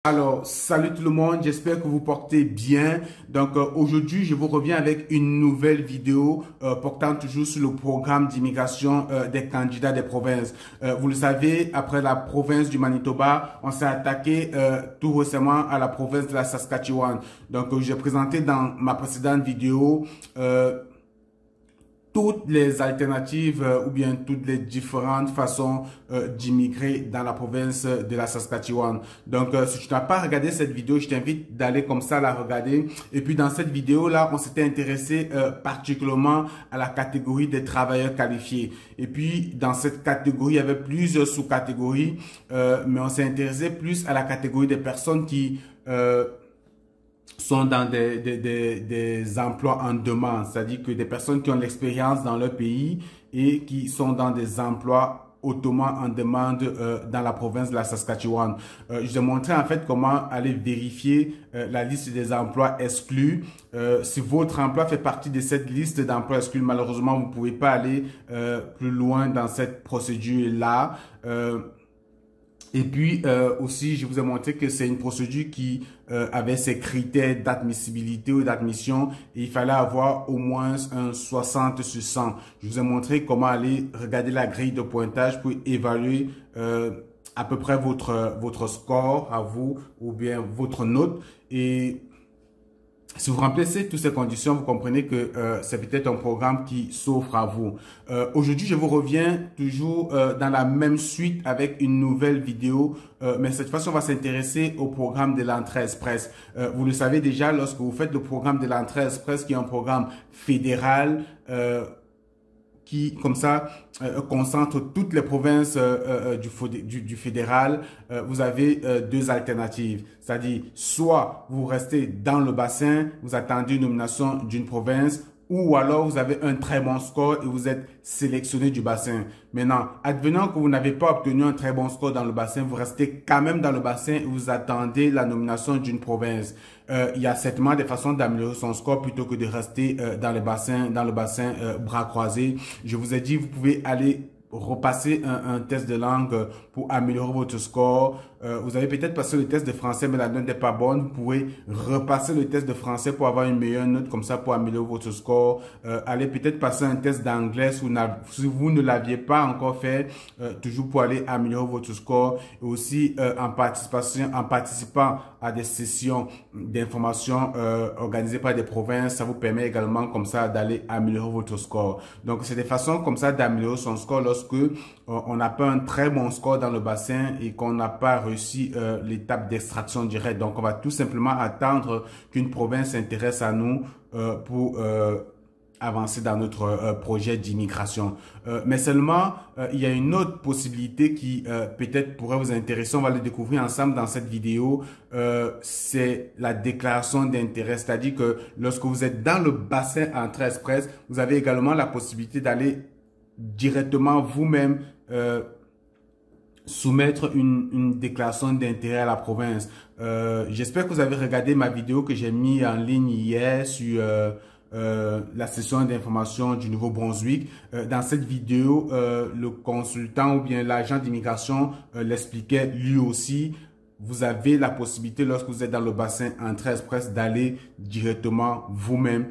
Alors, salut tout le monde, j'espère que vous portez bien. Donc, aujourd'hui, je vous reviens avec une nouvelle vidéo portant toujours sur le programme d'immigration des candidats des provinces. Vous le savez, après la province du Manitoba, on s'est attaqué tout récemment à la province de la Saskatchewan. Donc, j'ai présenté dans ma précédente vidéo toutes les alternatives ou bien toutes les différentes façons d'immigrer dans la province de la Saskatchewan. Donc, si tu n'as pas regardé cette vidéo, je t'invite d'aller comme ça la regarder. Et puis, dans cette vidéo-là, on s'était intéressé particulièrement à la catégorie des travailleurs qualifiés. Et puis, dans cette catégorie, il y avait plusieurs sous-catégories, mais on s'est intéressé plus à la catégorie des personnes qui sont dans des emplois en demande, c'est-à-dire que des personnes qui ont l'expérience dans leur pays et qui sont dans des emplois hautement en demande dans la province de la Saskatchewan. Je vous ai montré en fait comment aller vérifier la liste des emplois exclus. Si votre emploi fait partie de cette liste d'emplois exclus, malheureusement, vous ne pouvez pas aller plus loin dans cette procédure-là. Et puis aussi, je vous ai montré que c'est une procédure qui avait ses critères d'admissibilité ou d'admission et il fallait avoir au moins un 60 sur 100. Je vous ai montré comment aller regarder la grille de pointage pour évaluer à peu près votre score à vous ou bien votre note. Et si vous remplissez toutes ces conditions, vous comprenez que c'est peut-être un programme qui s'offre à vous. Aujourd'hui, je vous reviens toujours dans la même suite avec une nouvelle vidéo, mais cette fois-ci, on va s'intéresser au programme de l'entrée express. Vous le savez déjà, lorsque vous faites le programme de l'entrée express, qui est un programme fédéral, qui, comme ça, concentre toutes les provinces du fédéral, vous avez deux alternatives. C'est-à-dire, soit vous restez dans le bassin, vous attendez une nomination d'une province, ou alors vous avez un très bon score et vous êtes sélectionné du bassin. Maintenant, advenant que vous n'avez pas obtenu un très bon score dans le bassin, vous restez quand même dans le bassin et vous attendez la nomination d'une province. Il y a certainement des façons d'améliorer son score plutôt que de rester dans le bassin bras croisés. Je vous ai dit, vous pouvez aller repasser un test de langue pour améliorer votre score. Vous avez peut-être passé le test de français, mais la note n'est pas bonne. Vous pouvez repasser le test de français pour avoir une meilleure note, comme ça, pour améliorer votre score. Allez peut-être passer un test d'anglais si vous ne l'aviez pas encore fait, toujours pour aller améliorer votre score. Et aussi, en participant à des sessions d'information organisées par des provinces, ça vous permet également, comme ça, d'aller améliorer votre score. Donc, c'est des façons comme ça d'améliorer son score lorsque on n'a pas un très bon score dans le bassin et qu'on n'a pas réussi l'étape d'extraction directe. Donc, on va tout simplement attendre qu'une province s'intéresse à nous pour avancer dans notre projet d'immigration. Mais seulement, il y a une autre possibilité qui peut-être pourrait vous intéresser. On va le découvrir ensemble dans cette vidéo. C'est la déclaration d'intérêt. C'est-à-dire que lorsque vous êtes dans le bassin entrée express, vous avez également la possibilité d'aller directement vous-même soumettre une déclaration d'intérêt à la province. J'espère que vous avez regardé ma vidéo que j'ai mis en ligne hier sur la session d'information du Nouveau-Brunswick. Dans cette vidéo, le consultant ou bien l'agent d'immigration l'expliquait lui aussi. Vous avez la possibilité, lorsque vous êtes dans le bassin entrée express, d'aller directement vous-même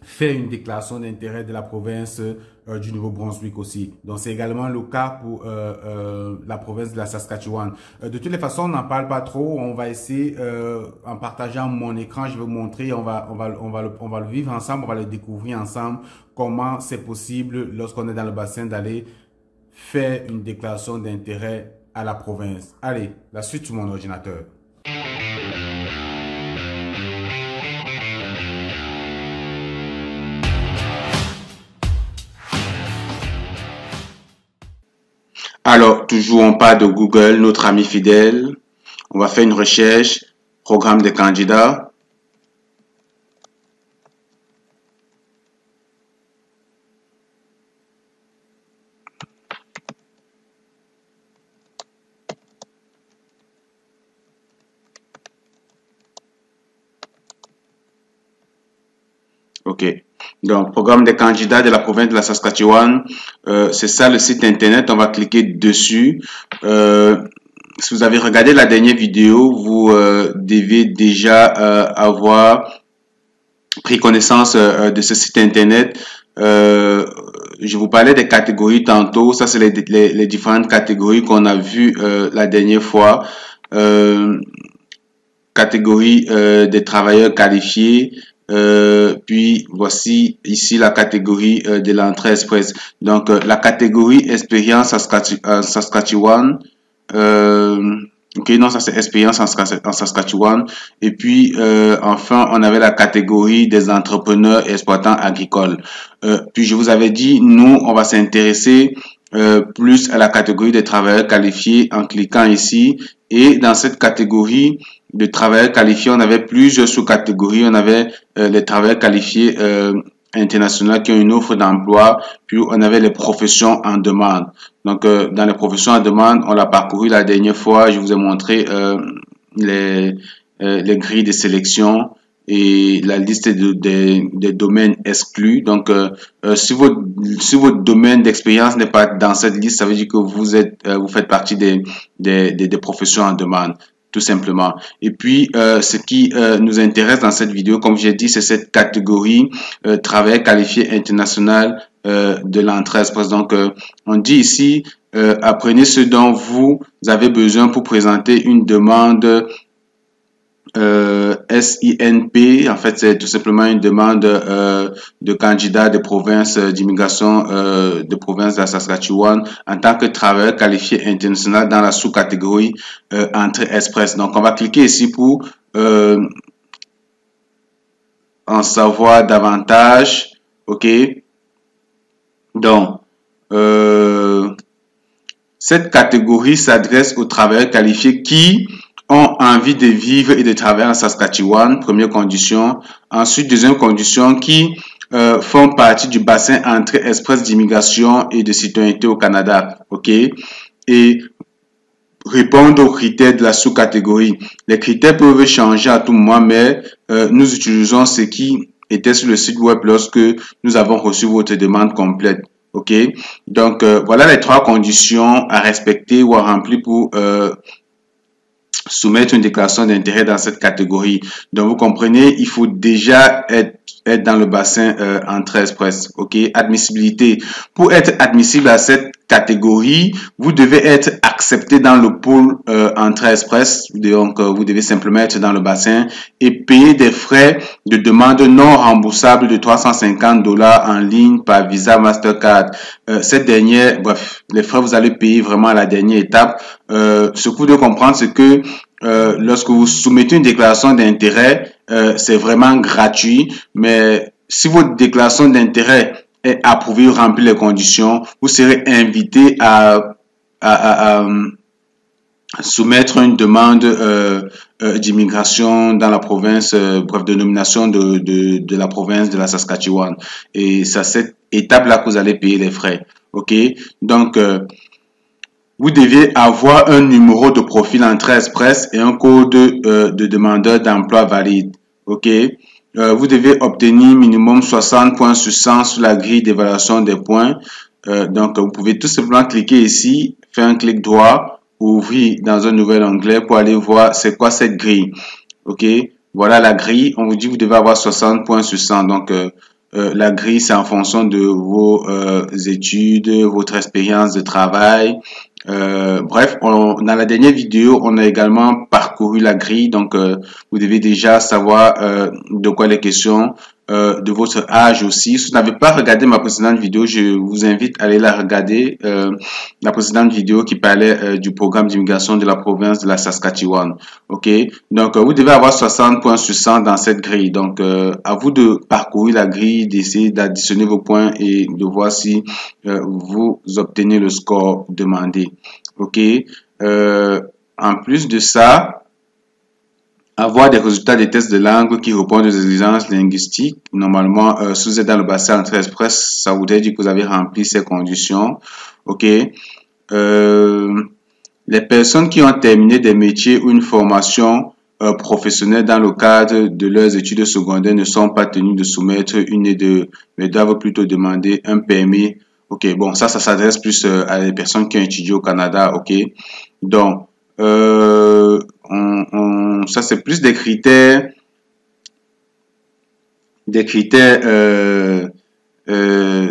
faire une déclaration d'intérêt de la province du Nouveau-Brunswick aussi. Donc, c'est également le cas pour la province de la Saskatchewan. De toutes les façons, on n'en parle pas trop. On va essayer, en partageant mon écran, je vais vous montrer, on va le vivre ensemble, on va le découvrir ensemble, comment c'est possible, lorsqu'on est dans le bassin, d'aller faire une déclaration d'intérêt à la province. Allez, la suite sur mon ordinateur. Alors, toujours on part de Google, notre ami fidèle. On va faire une recherche, programme de candidats. OK. Donc, programme des candidats de la province de la Saskatchewan, c'est ça le site internet, on va cliquer dessus. Si si vous avez regardé la dernière vidéo, vous devez déjà avoir pris connaissance de ce site internet. Je vous parlais des catégories tantôt. Ça, c'est les différentes catégories qu'on a vues la dernière fois. Catégorie des travailleurs qualifiés. Puis voici ici la catégorie de l'entrée express. Donc la catégorie expérience en Saskatchewan. Ok, non, ça c'est expérience en Saskatchewan. Et puis enfin, on avait la catégorie des entrepreneurs et exploitants agricoles. Puis je vous avais dit, nous, on va s'intéresser plus à la catégorie des travailleurs qualifiés en cliquant ici. Et dans cette catégorie de travailleurs qualifiés, on avait plusieurs sous-catégories. On avait les travailleurs qualifiés internationaux qui ont une offre d'emploi, puis on avait les professions en demande. Donc, dans les professions en demande, on l'a parcouru la dernière fois. Je vous ai montré les grilles de sélection et la liste des domaines exclus. Donc, si votre domaine d'expérience n'est pas dans cette liste, ça veut dire que vous faites partie des professions en demande, tout simplement. Et puis, ce qui nous intéresse dans cette vidéo, comme j'ai dit, c'est cette catégorie travail qualifié international de l'entrée express. Donc, on dit ici, apprenez ce dont vous avez besoin pour présenter une demande SINP. En fait, c'est tout simplement une demande de candidat de province d'immigration de province de la Saskatchewan en tant que travailleur qualifié international dans la sous-catégorie entrée express. Donc, on va cliquer ici pour en savoir davantage. OK. Donc, cette catégorie s'adresse aux travailleurs qualifiés qui ont envie de vivre et de travailler en Saskatchewan, première condition. Ensuite, deuxième condition, qui font partie du bassin entrée express d'immigration et de citoyenneté au Canada. OK? Et répondent aux critères de la sous-catégorie. Les critères peuvent changer à tout moment, mais nous utilisons ce qui était sur le site web lorsque nous avons reçu votre demande complète. OK? Donc, voilà les trois conditions à respecter ou à remplir pour soumettre une déclaration d'intérêt dans cette catégorie. Donc, vous comprenez, il faut déjà être dans le bassin entrée express. OK? Admissibilité. Pour être admissible à cette catégorie, vous devez être accepté dans le pôle entrée express. Donc, vous devez simplement être dans le bassin et payer des frais de demande non remboursables de $350 en ligne par Visa Mastercard. Cette dernière, bref, les frais vous allez payer vraiment à la dernière étape. Ce que vous devez comprendre, c'est que lorsque vous soumettez une déclaration d'intérêt, c'est vraiment gratuit, mais si votre déclaration d'intérêt est approuvée ou remplit les conditions, vous serez invité à soumettre une demande d'immigration dans la province, bref, de nomination de la province de la Saskatchewan. Et c'est à cette étape-là que vous allez payer les frais. OK? Donc, vous devez avoir un numéro de profil entrée express et un code de demandeur d'emploi valide. OK? Vous devez obtenir minimum 60 points sur 100 sur la grille d'évaluation des points. Donc, vous pouvez tout simplement cliquer ici, faire un clic droit, ouvrir dans un nouvel onglet pour aller voir c'est quoi cette grille. OK? Voilà la grille. On vous dit que vous devez avoir 60 points sur 100. Donc, la grille, c'est en fonction de vos études, votre expérience de travail. Bref, dans la dernière vidéo, on a également parcouru la grille, donc vous devez déjà savoir de quoi les questions, de votre âge aussi. Si vous n'avez pas regardé ma précédente vidéo, je vous invite à aller la regarder, la précédente vidéo qui parlait du programme d'immigration de la province de la Saskatchewan. Ok, donc vous devez avoir 60 points sur 100 dans cette grille. Donc à vous de parcourir la grille, d'essayer d'additionner vos points et de voir si vous obtenez le score demandé. Ok, en plus de ça, avoir des résultats des tests de langue qui répondent aux exigences linguistiques. Normalement, si vous êtes dans le bassin entrée express, ça voudrait dire que vous avez rempli ces conditions. Ok. Les personnes qui ont terminé des métiers ou une formation professionnelle dans le cadre de leurs études secondaires ne sont pas tenues de soumettre une aide, mais doivent plutôt demander un permis. Ok, bon, ça s'adresse plus à des personnes qui ont étudié au Canada. Ok, donc ça c'est plus des critères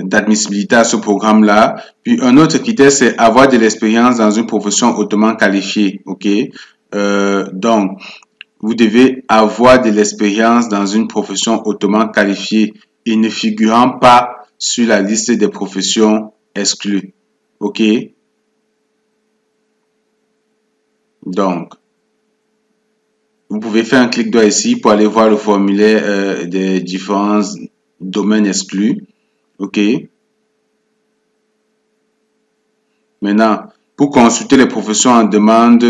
d'admissibilité à ce programme-là. Puis un autre critère, c'est avoir de l'expérience dans une profession hautement qualifiée. OK? Donc, vous devez avoir de l'expérience dans une profession hautement qualifiée et ne figurant pas sur la liste des professions exclues. OK? Donc, vous pouvez faire un clic droit ici pour aller voir le formulaire des différents domaines exclus. OK? Maintenant, pour consulter les professions en demande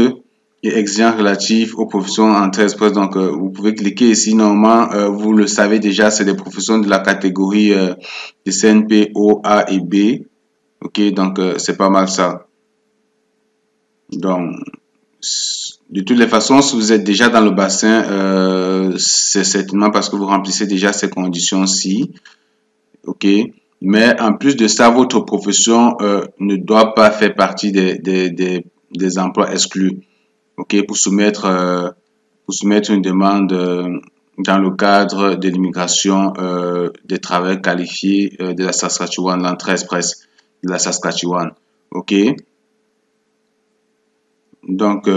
et exigences relatives aux professions Entrée Express, donc vous pouvez cliquer ici. Normalement, vous le savez déjà, c'est des professions de la catégorie de CNP, O, A et B. OK? Donc, c'est pas mal ça. Donc, de toutes les façons, si vous êtes déjà dans le bassin, c'est certainement parce que vous remplissez déjà ces conditions-ci. OK? Mais en plus de ça, votre profession ne doit pas faire partie des emplois exclus. OK? Pour soumettre une demande dans le cadre de l'immigration des travailleurs qualifiés de la Saskatchewan, l'entrée express de la Saskatchewan. OK? Donc,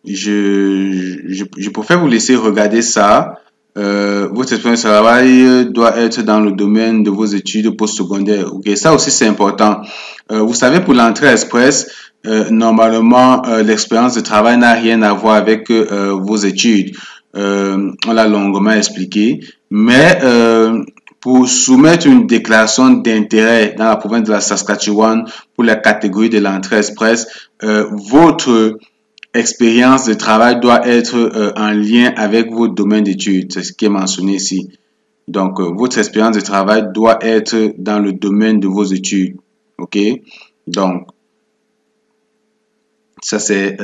je préfère vous laisser regarder ça. Votre expérience de travail doit être dans le domaine de vos études postsecondaires. Ok, ça aussi c'est important. Vous savez, pour l'entrée express, normalement, l'expérience de travail n'a rien à voir avec vos études. On l'a longuement expliqué. Mais pour soumettre une déclaration d'intérêt dans la province de la Saskatchewan pour la catégorie de l'entrée express, votre expérience de travail doit être en lien avec votre domaine d'études. C'est ce qui est mentionné ici. Donc, votre expérience de travail doit être dans le domaine de vos études. OK? Donc, ça, c'est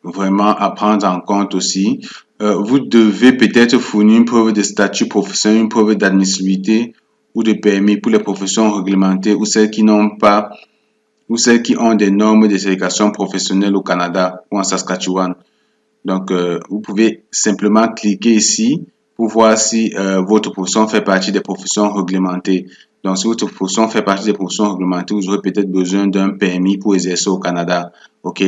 vraiment à prendre en compte aussi. Vous devez peut-être fournir une preuve de statut professionnel, une preuve d'admissibilité ou de permis pour les professions réglementées ou celles qui n'ont pas ou celles qui ont des normes de ségrégation professionnelle au Canada ou en Saskatchewan. Donc, vous pouvez simplement cliquer ici pour voir si votre profession fait partie des professions réglementées. Donc, si votre profession fait partie des professions réglementées, vous aurez peut-être besoin d'un permis pour exercer au Canada. OK?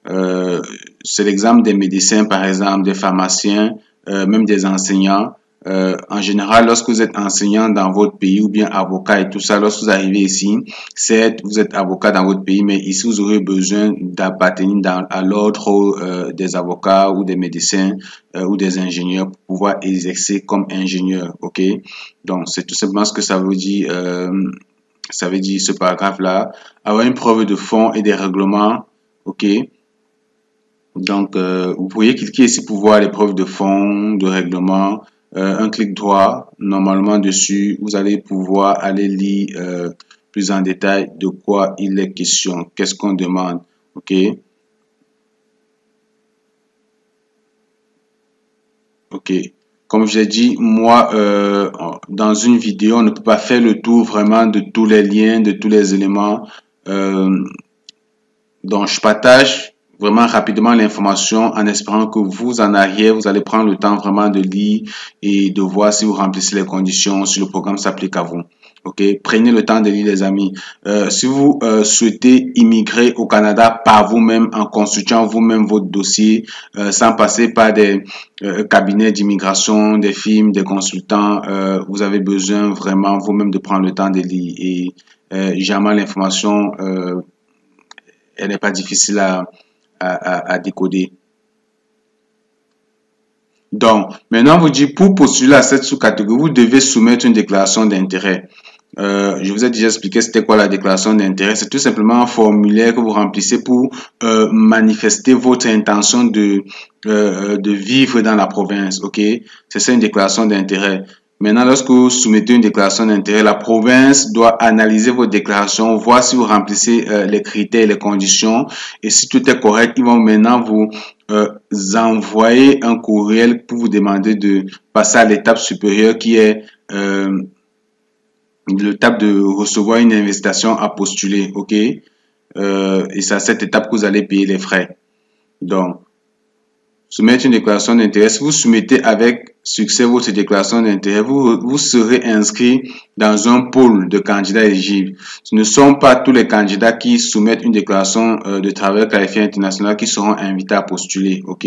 C'est l'exemple des médecins, par exemple, des pharmaciens, même des enseignants. En général, lorsque vous êtes enseignant dans votre pays ou bien avocat et tout ça, lorsque vous arrivez ici, certes, vous êtes avocat dans votre pays, mais ici, vous aurez besoin d'appartenir à l'ordre des avocats ou des médecins ou des ingénieurs pour pouvoir exercer comme ingénieur. OK? Donc, c'est tout simplement ce que ça veut dire. Ça veut dire ce paragraphe-là. Avoir une preuve de fonds et des règlements. OK? Donc, vous pourriez cliquer ici pour voir les preuves de fonds, de règlement. Un clic droit, normalement dessus, vous allez pouvoir aller lire plus en détail de quoi il est question, qu'est-ce qu'on demande. OK? OK. Comme je l'ai dit, moi, dans une vidéo, on ne peut pas faire le tour vraiment de tous les liens, de tous les éléments. Donc, je partage vraiment rapidement l'information en espérant que vous, en arrière, vous allez prendre le temps vraiment de lire et de voir si vous remplissez les conditions, si le programme s'applique à vous. OK? Prenez le temps de lire, les amis. Si vous souhaitez immigrer au Canada par vous-même, en consultant vous-même votre dossier, sans passer par des cabinets d'immigration, des firmes, des consultants, vous avez besoin vraiment vous-même de prendre le temps de lire. Et jamais l'information, elle n'est pas difficile à décoder. Donc, maintenant, vous dit pour postuler à cette sous-catégorie, vous devez soumettre une déclaration d'intérêt. Je vous ai déjà expliqué c'était quoi la déclaration d'intérêt. C'est tout simplement un formulaire que vous remplissez pour manifester votre intention de vivre dans la province. OK? C'est ça une déclaration d'intérêt. Maintenant, lorsque vous soumettez une déclaration d'intérêt, la province doit analyser votre déclaration, voir si vous remplissez les critères et les conditions. Et si tout est correct, ils vont maintenant vous envoyer un courriel pour vous demander de passer à l'étape supérieure qui est l'étape de recevoir une invitation à postuler. OK? et c'est à cette étape que vous allez payer les frais. Donc, soumettre une déclaration d'intérêt. Si vous soumettez avec succès votre déclaration d'intérêt, vous serez inscrit dans un pool de candidats éligibles. Ce ne sont pas tous les candidats qui soumettent une déclaration de travail qualifié international qui seront invités à postuler. Ok,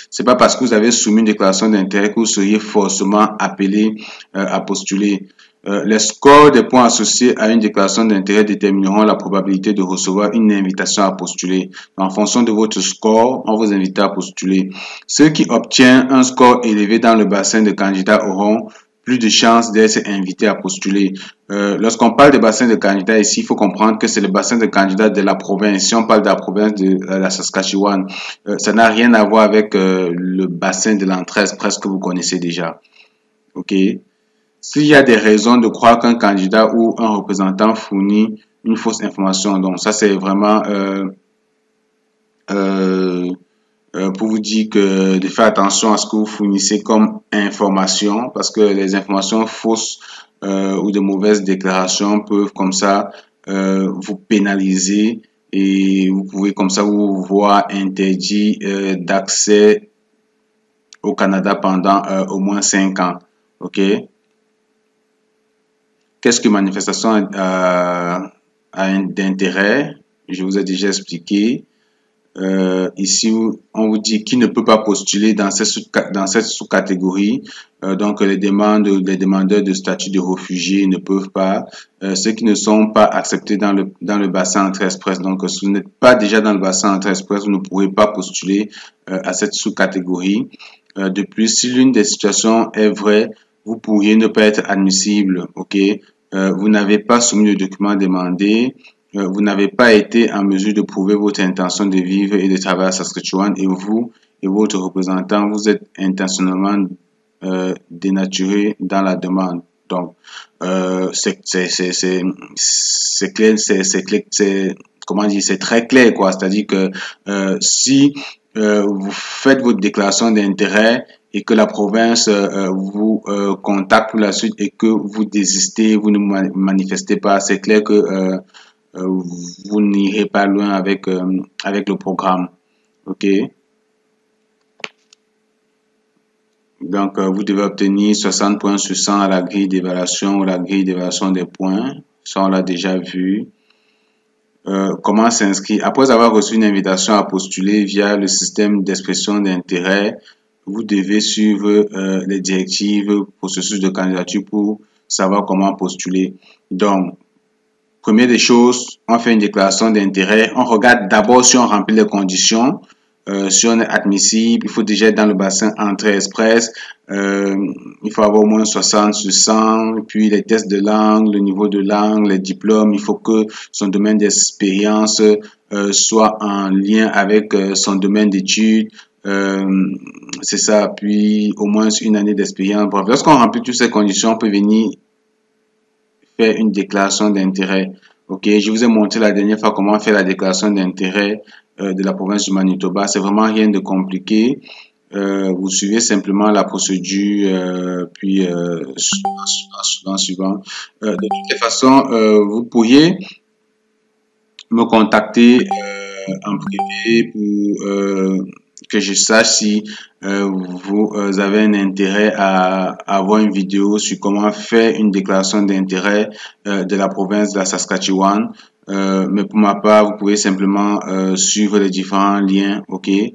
c'est pas parce que vous avez soumis une déclaration d'intérêt que vous seriez forcément appelé à postuler. Les scores des points associés à une déclaration d'intérêt détermineront la probabilité de recevoir une invitation à postuler. En fonction de votre score, on vous invite à postuler. Ceux qui obtiennent un score élevé dans le bassin de candidats auront plus de chances d'être invités à postuler. Lorsqu'on parle de bassin de candidats ici, il faut comprendre que c'est le bassin de candidats de la province. Si on parle de la province de la Saskatchewan, ça n'a rien à voir avec le bassin de l'Entre-Est que vous connaissez déjà. Ok? S'il y a des raisons de croire qu'un candidat ou un représentant fournit une fausse information, donc ça c'est vraiment pour vous dire que de faire attention à ce que vous fournissez comme information, parce que les informations fausses ou de mauvaises déclarations peuvent comme ça vous pénaliser et vous pouvez comme ça vous voir interdit d'accès au Canada pendant au moins 5 ans. Ok? Qu'est-ce que manifestation d'intérêt? Je vous ai déjà expliqué. Ici, on vous dit qui ne peut pas postuler dans cette sous-catégorie. Donc, les demandeurs de statut de réfugié ne peuvent pas. Ceux qui ne sont pas acceptés dans le bassin Entrée-Express. Donc, si vous n'êtes pas déjà dans le bassin Entrée-Express, vous ne pourrez pas postuler à cette sous-catégorie. De plus, si l'une des situations est vraie, vous pourriez ne pas être admissible. Ok? Vous n'avez pas soumis le document demandé. Vous n'avez pas été en mesure de prouver votre intention de vivre et de travailler à Saskatchewan et vous et votre représentant, vous êtes intentionnellement dénaturé dans la demande. Donc, c'est clair, comment dire, c'est très clair, quoi. C'est-à-dire que si vous faites votre déclaration d'intérêt et que la province vous contacte pour la suite et que vous désistez, vous ne manifestez pas, c'est clair que vous n'irez pas loin avec le programme. Ok? Donc, vous devez obtenir 60 points sur 100 à la grille d'évaluation ou la grille d'évaluation des points. Ça, on l'a déjà vu. Comment s'inscrire? Après avoir reçu une invitation à postuler via le système d'expression d'intérêt, vous devez suivre les directives, processus de candidature pour savoir comment postuler. Donc, première des choses, on fait une déclaration d'intérêt. On regarde d'abord si on remplit les conditions. Si on est admissible, il faut déjà être dans le bassin Entrée-Express. Il faut avoir au moins 60 sur 100. Puis les tests de langue, le niveau de langue, les diplômes. Il faut que son domaine d'expérience soit en lien avec son domaine d'études. C'est ça. Puis au moins une année d'expérience. Bref, lorsqu'on remplit toutes ces conditions, on peut venir faire une déclaration d'intérêt. Ok, je vous ai montré la dernière fois comment faire la déclaration d'intérêt de la province du Manitoba. C'est vraiment rien de compliqué. Vous suivez simplement la procédure, puis suivant. De toutes les façons, vous pourriez me contacter en privé pour que je sache si vous avez un intérêt à avoir une vidéo sur comment faire une déclaration d'intérêt de la province de la Saskatchewan. Mais pour ma part, vous pouvez simplement suivre les différents liens. Ok, il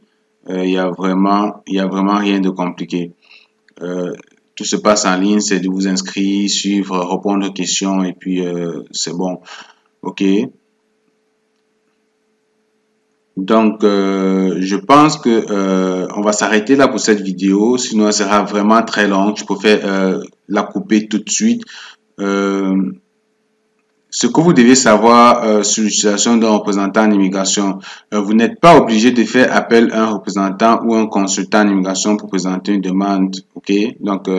y a vraiment rien de compliqué. Tout se passe en ligne, c'est de vous inscrire, suivre, répondre aux questions et puis c'est bon. Ok. Donc, je pense que on va s'arrêter là pour cette vidéo, sinon elle sera vraiment très longue. Je préfère la couper tout de suite. Ce que vous devez savoir sur l'utilisation d'un représentant en immigration, vous n'êtes pas obligé de faire appel à un représentant ou un consultant en immigration pour présenter une demande. Ok, donc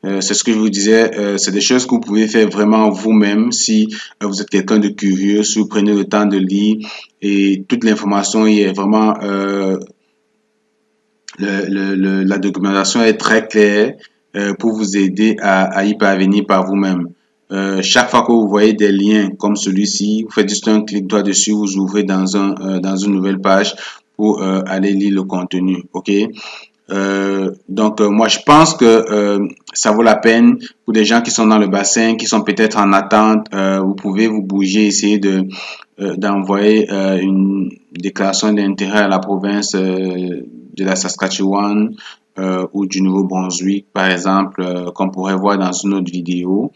c'est ce que je vous disais, c'est des choses que vous pouvez faire vraiment vous-même si vous êtes quelqu'un de curieux, si vous prenez le temps de lire et toute l'information y est vraiment, la documentation est très claire pour vous aider à y parvenir par vous-même. chaque fois que vous voyez des liens comme celui-ci, vous faites juste un clic droit dessus, vous ouvrez dans une nouvelle page pour aller lire le contenu. Ok. Donc moi je pense que ça vaut la peine pour des gens qui sont dans le bassin, qui sont peut-être en attente. Vous pouvez vous bouger, essayer d'envoyer une déclaration d'intérêt à la province de la Saskatchewan ou du Nouveau-Brunswick par exemple, qu'on pourrait voir dans une autre vidéo.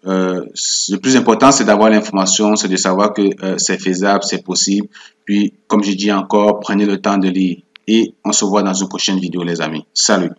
Le plus important, c'est d'avoir l'information, c'est de savoir que c'est faisable, c'est possible. Puis, comme je dis encore, prenez le temps de lire. Et on se voit dans une prochaine vidéo, les amis. Salut!